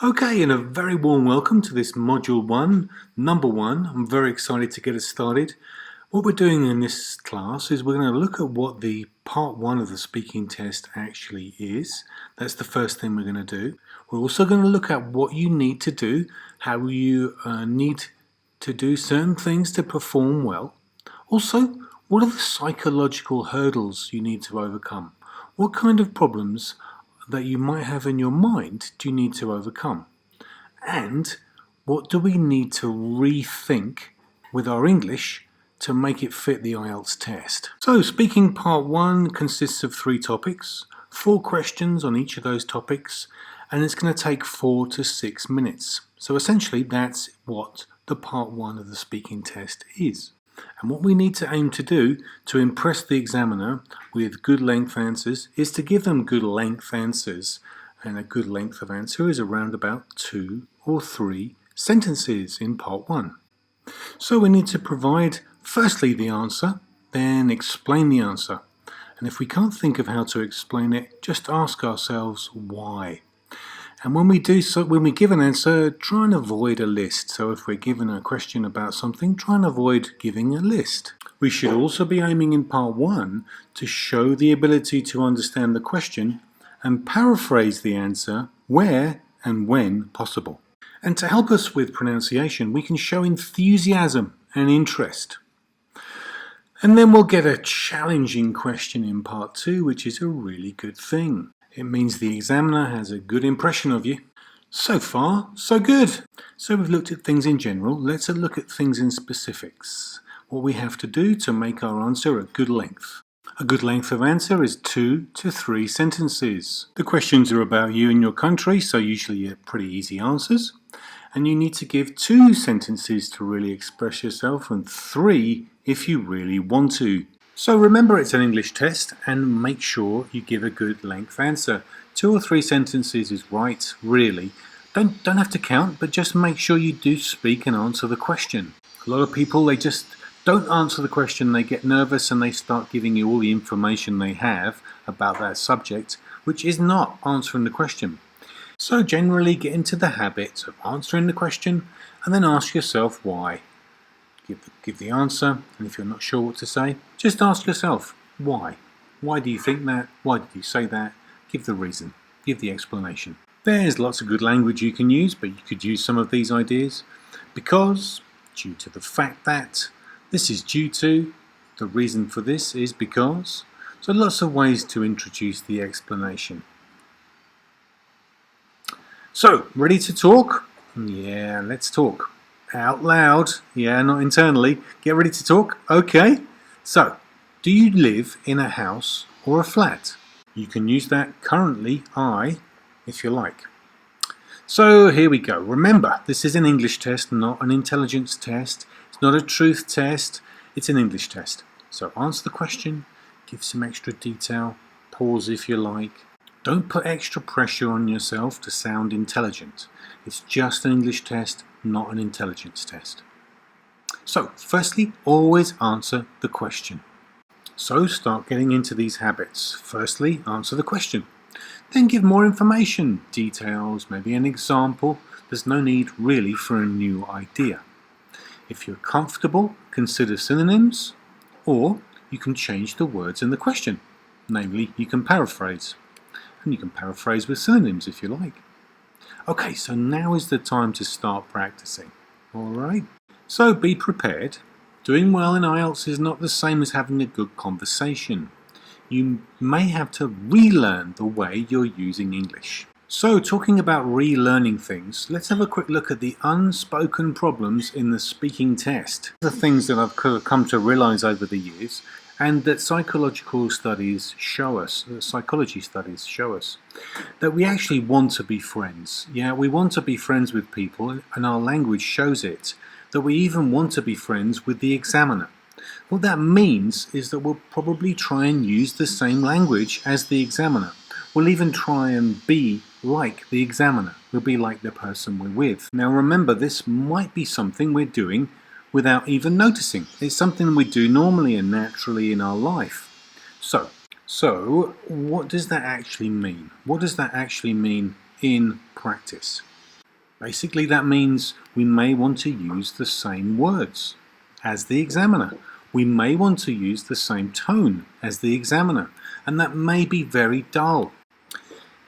Okay, and a very warm welcome to this Module 1, Number 1. I'm very excited to get us started. What we're doing in this class is we're going to look at what the Part 1 of the speaking test actually is. That's the first thing we're going to do. We're also going to look at what you need to do, how you need to do certain things to perform well. Also, what are the psychological hurdles you need to overcome? What kind of problems that you might have in your mind do you need to overcome? And what do we need to rethink with our English to make it fit the IELTS test? So speaking part 1 consists of 3 topics, 4 questions on each of those topics, and it's going to take 4 to 6 minutes. So essentially that's what the part 1 of the speaking test is. And what we need to aim to do to impress the examiner with good length answers is to give them good length answers. And a good length of answer is around about 2 or 3 sentences in part 1. So we need to provide firstly the answer, then explain the answer. And if we can't think of how to explain it, just ask ourselves why. And when we give an answer, try and avoid a list. So if we're given a question about something, try and avoid giving a list. We should also be aiming in part 1 to show the ability to understand the question and paraphrase the answer where and when possible. And to help us with pronunciation, we can show enthusiasm and interest. And then we'll get a challenging question in part 2, which is a really good thing. It means the examiner has a good impression of you. So far, so good. So we've looked at things in general. Let's look at things in specifics. What we have to do to make our answer a good length. A good length of answer is 2 to 3 sentences. The questions are about you and your country, so usually pretty easy answers. And you need to give 2 sentences to really express yourself and 3 if you really want to. So remember it's an English test and make sure you give a good length answer. 2 or 3 sentences is right, really. Don't have to count, but just make sure you do speak and answer the question. A lot of people, they just don't answer the question, they get nervous and they start giving you all the information they have about that subject, which is not answering the question. So generally get into the habit of answering the question and then ask yourself why. Give the answer, and if you're not sure what to say, just ask yourself, why? Why do you think that? Why did you say that? Give the reason. Give the explanation. There's lots of good language you can use, but you could use some of these ideas. Because, due to the fact that, this is due to, the reason for this is because. So lots of ways to introduce the explanation. So, ready to talk? Yeah, let's talk. Out loud, yeah, not internally. Get ready to talk. Okay, so do you live in a house or a flat? You can use that currently, I, if you like. So here we go. Remember, this is an English test, not an intelligence test. It's not a truth test, it's an English test. So answer the question, give some extra detail, pause if you like. Don't put extra pressure on yourself to sound intelligent. It's just an English test, not an intelligence test. So, firstly, always answer the question. So, start getting into these habits. Firstly, answer the question. Then give more information, details, maybe an example. There's no need really for a new idea. If you're comfortable, consider synonyms, or you can change the words in the question. Namely, you can paraphrase. And you can paraphrase with synonyms if you like. Okay, so now is the time to start practicing. Alright? So be prepared. Doing well in IELTS is not the same as having a good conversation. You may have to relearn the way you're using English. So talking about relearning things, let's have a quick look at the unspoken problems in the speaking test. The things that I've come to realize over the years and that psychology studies show us, that we actually want to be friends. Yeah, we want to be friends with people, and our language shows it, that we even want to be friends with the examiner. What that means is that we'll probably try and use the same language as the examiner. We'll even try and be like the examiner. We'll be like the person we're with. Now remember, this might be something we're doing without even noticing. It's something we do normally and naturally in our life. So what does that actually mean? What does that actually mean in practice? Basically, that means we may want to use the same words as the examiner. We may want to use the same tone as the examiner, and that may be very dull.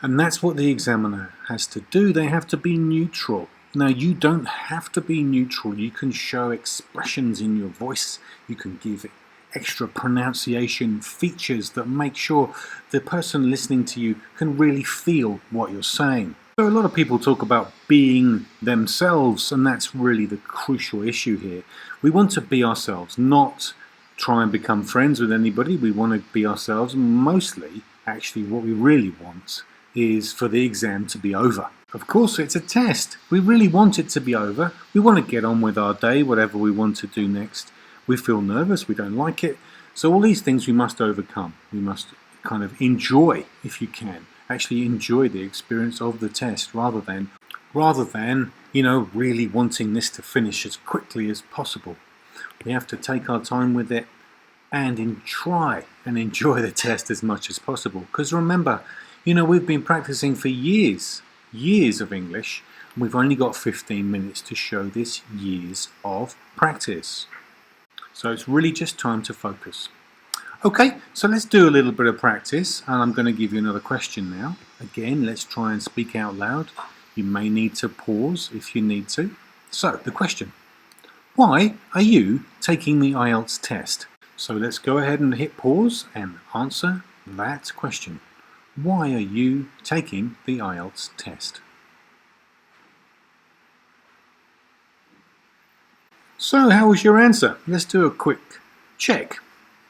And that's what the examiner has to do. They have to be neutral. Now, you don't have to be neutral. You can show expressions in your voice. You can give it extra pronunciation features that make sure the person listening to you can really feel what you're saying. So a lot of people talk about being themselves, and that's really the crucial issue here. We want to be ourselves, not try and become friends with anybody. We want to be ourselves. Mostly, actually, what we really want is for the exam to be over. Of course, it's a test. We really want it to be over. We want to get on with our day, whatever we want to do next. We feel nervous, we don't like it. So all these things we must overcome. We must kind of enjoy, if you can, actually enjoy the experience of the test rather than, really wanting this to finish as quickly as possible. We have to take our time with it and try and enjoy the test as much as possible. Because remember, we've been practicing for years of English, and we've only got 15 minutes to show this years of practice. So it's really just time to focus. Okay, so let's do a little bit of practice, and I'm going to give you another question now. Again, let's try and speak out loud. You may need to pause if you need to. So, the question: why are you taking the IELTS test? So let's go ahead and hit pause and answer that question. Why are you taking the IELTS test? So how was your answer? Let's do a quick check.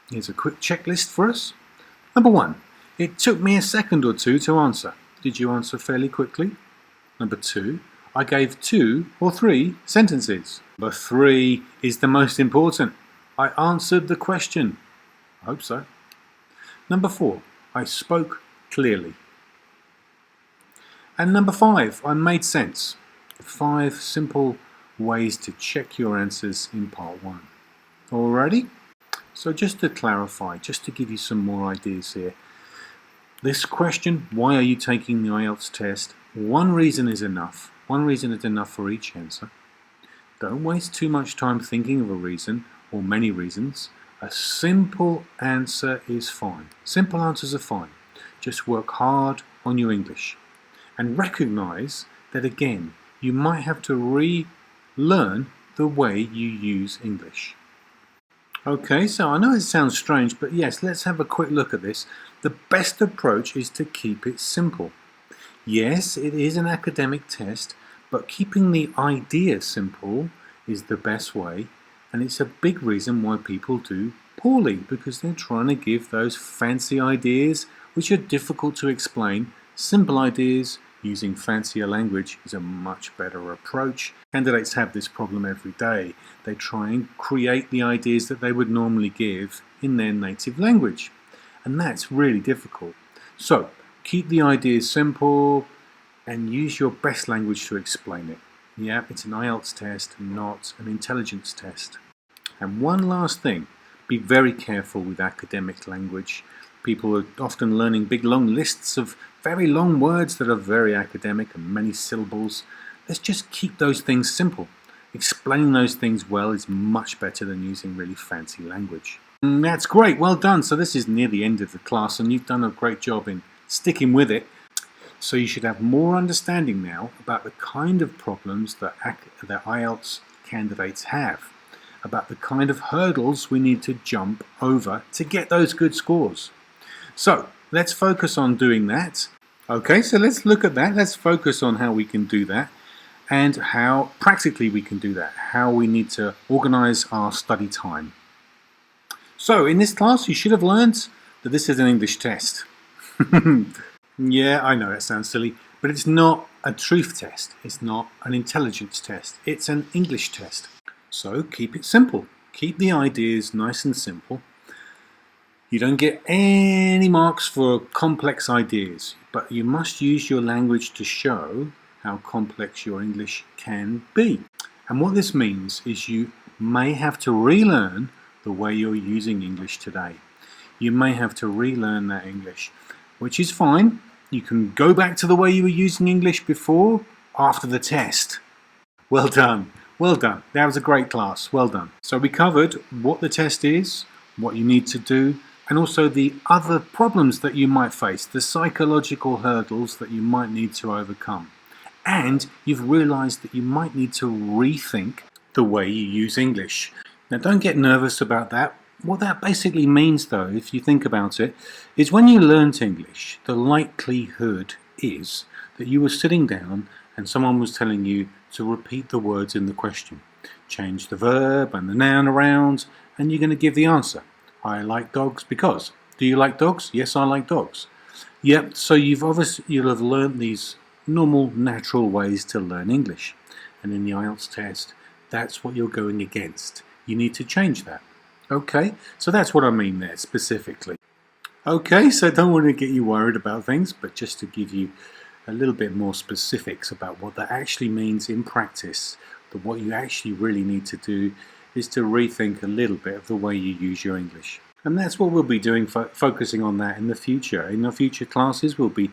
Here's a quick checklist for us. Number 1, it took me a second or two to answer. Did you answer fairly quickly? Number 2, I gave 2 or 3 sentences. Number 3 is the most important. I answered the question. I hope so. Number 4, I spoke clearly. And number 5, I made sense. 5 simple ways to check your answers in part 1. Alrighty? So just to clarify, just to give you some more ideas here. This question, why are you taking the IELTS test? One reason is enough. One reason is enough for each answer. Don't waste too much time thinking of a reason or many reasons. A simple answer is fine. Simple answers are fine. Just work hard on your English. And recognize that again, you might have to relearn the way you use English. Okay, so I know it sounds strange, but yes, let's have a quick look at this. The best approach is to keep it simple. Yes, it is an academic test, but keeping the idea simple is the best way, and it's a big reason why people do poorly, because they're trying to give those fancy ideas which are difficult to explain. Simple ideas using fancier language is a much better approach. Candidates have this problem every day. They try and create the ideas that they would normally give in their native language, and that's really difficult. So keep the ideas simple and use your best language to explain it. Yeah, it's an IELTS test, not an intelligence test. And one last thing, be very careful with academic language. People are often learning big long lists of very long words that are very academic and many syllables. Let's just keep those things simple. Explaining those things well is much better than using really fancy language. That's great, well done. So this is near the end of the class and you've done a great job in sticking with it. So you should have more understanding now about the kind of problems that IELTS candidates have, about the kind of hurdles we need to jump over to get those good scores. So let's focus on doing that. Okay, so let's look at that. Let's focus on how we can do that and how practically we can do that, how we need to organize our study time. So in this class, you should have learned that this is an English test. Yeah, I know it sounds silly, but it's not a truth test. It's not an intelligence test. It's an English test. So keep it simple. Keep the ideas nice and simple. You don't get any marks for complex ideas, but you must use your language to show how complex your English can be. And what this means is you may have to relearn the way you're using English today. You may have to relearn that English, which is fine. You can go back to the way you were using English before, after the test. Well done. Well done. That was a great class. Well done. So we covered what the test is, what you need to do, and also the other problems that you might face, the psychological hurdles that you might need to overcome. And you've realized that you might need to rethink the way you use English. Now, don't get nervous about that. What that basically means, though, if you think about it, is when you learnt English, the likelihood is that you were sitting down and someone was telling you to repeat the words in the question. Change the verb and the noun around, and you're going to give the answer. I like dogs because. Do you like dogs? Yes, I like dogs. Yep, so you'll have learnt these normal, natural ways to learn English. And in the IELTS test, that's what you're going against. You need to change that. Okay, so that's what I mean there specifically. Okay, so don't want to get you worried about things, but just to give you a little bit more specifics about what that actually means in practice, that what you actually really need to do is to rethink a little bit of the way you use your English. And that's what we'll be doing, focusing on that in the future. In the future classes, we'll be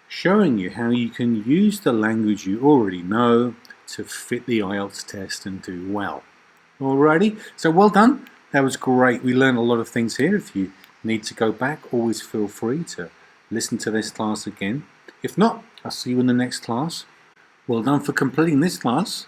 showing you how you can use the language you already know to fit the IELTS test and do well. Alrighty, so well done. That was great. We learned a lot of things here. If you need to go back, always feel free to listen to this class again. If not, I'll see you in the next class. Well done for completing this class.